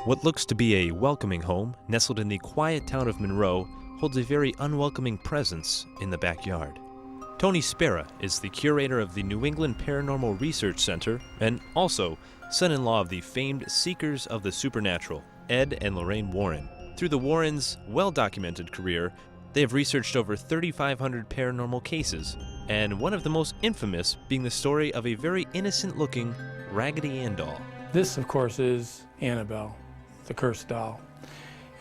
What looks to be a welcoming home, nestled in the quiet town of Monroe, holds a very unwelcoming presence in the backyard. Tony Spera is the curator of the New England Paranormal Research Center and also son-in-law of the famed Seekers of the Supernatural, Ed and Lorraine Warren. Through the Warrens' well-documented career, they have researched over 3,500 paranormal cases, and one of the most infamous being the story of a very innocent-looking Raggedy Ann doll. This, of course, is Annabelle, the cursed doll.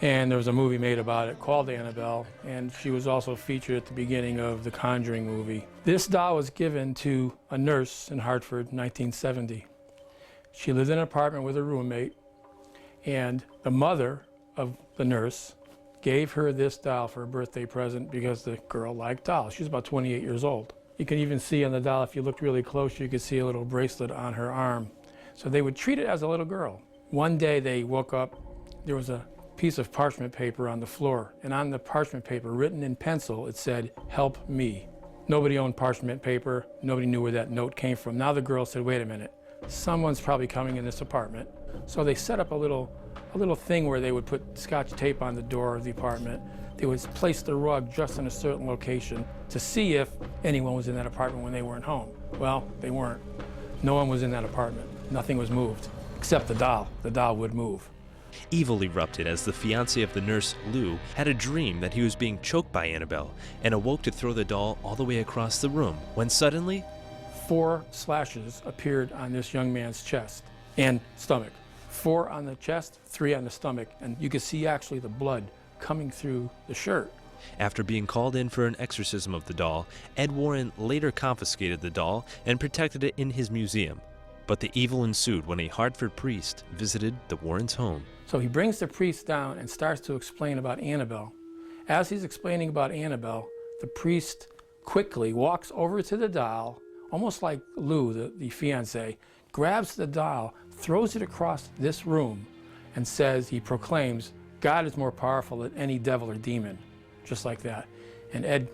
And there was a movie made about it called Annabelle, and she was also featured at the beginning of the Conjuring movie. This doll was given to a nurse in Hartford in 1970. She lived in an apartment with a roommate, and the mother of the nurse gave her this doll for a birthday present because the girl liked dolls. She was about 28 years old. You can even see on the doll, if you looked really close, you could see a little bracelet on her arm. So they would treat it as a little girl. One day they woke up, there was a piece of parchment paper on the floor, and on the parchment paper, written in pencil, it said, "Help me." Nobody owned parchment paper. Nobody knew where that note came from. Now the girl said, wait a minute, someone's probably coming in this apartment. So they set up a little thing where they would put Scotch tape on the door of the apartment. They would place the rug just in a certain location to see if anyone was in that apartment when they weren't home. Well, they weren't. No one was in that apartment. Nothing was moved, except the doll. The doll would move. Evil erupted as the fiancé of the nurse, Lou, had a dream that he was being choked by Annabelle and awoke to throw the doll all the way across the room, when suddenly 4 slashes appeared on this young man's chest and stomach. 4 on the chest, 3 on the stomach, and you could see actually the blood coming through the shirt. After being called in for an exorcism of the doll, Ed Warren later confiscated the doll and protected it in his museum. But the evil ensued when a Hartford priest visited the Warrens' home. So he brings the priest down and starts to explain about Annabelle. As he's explaining about Annabelle, the priest quickly walks over to the doll, almost like Lou, the fiancé, grabs the doll, throws it across this room, and says, he proclaims, God is more powerful than any devil or demon, just like that. And Ed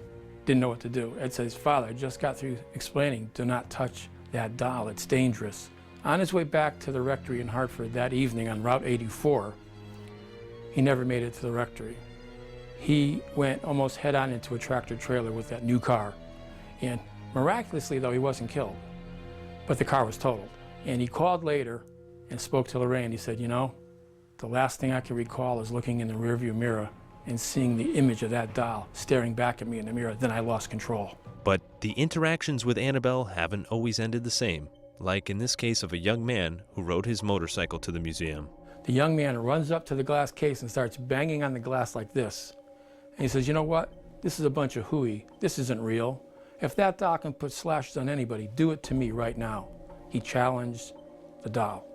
didn't know what to do. Ed says, Father, I just got through explaining, do not touch that doll, it's dangerous. On his way back to the rectory in Hartford that evening on Route 84, he never made it to the rectory. He went almost head-on into a tractor trailer with that new car. And miraculously, though, he wasn't killed. But the car was totaled. And he called later and spoke to Lorraine. He said, you know, the last thing I can recall is looking in the rearview mirror and seeing the image of that doll staring back at me in the mirror. Then I lost control. But the interactions with Annabelle haven't always ended the same, like in this case of a young man who rode his motorcycle to the museum. The young man runs up to the glass case and starts banging on the glass like this. And he says, you know what? This is a bunch of hooey. This isn't real. If that doll can put slashes on anybody, do it to me right now. He challenged the doll.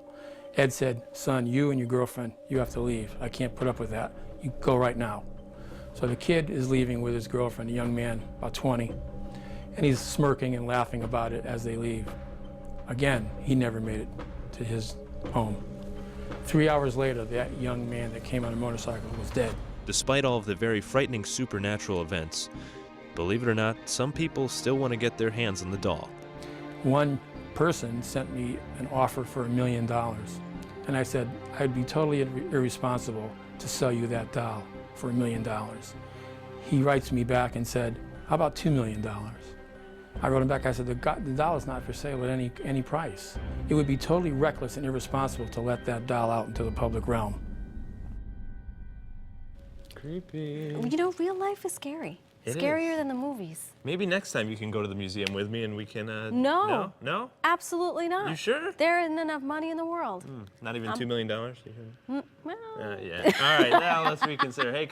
Ed said, son, you and your girlfriend, you have to leave. I can't put up with that. You go right now. So the kid is leaving with his girlfriend, a young man, about 20. And he's smirking and laughing about it as they leave. Again, he never made it to his home. 3 hours later, that young man that came on a motorcycle was dead. Despite all of the very frightening supernatural events, believe it or not, some people still want to get their hands on the doll. One person sent me an offer for $1 million. And I said, I'd be totally irresponsible to sell you that doll for $1 million. He writes me back and said, how about $2 million? I wrote him back, I said, the doll is not for sale at any price. It would be totally reckless and irresponsible to let that doll out into the public realm. Creepy. You know, real life is scary. Scarier than the movies. Maybe next time you can go to the museum with me and we can, No. No? Absolutely not. You sure? There isn't enough money in the world. Not even $2 million? Well. Yeah. All right, now let's reconsider. Hey,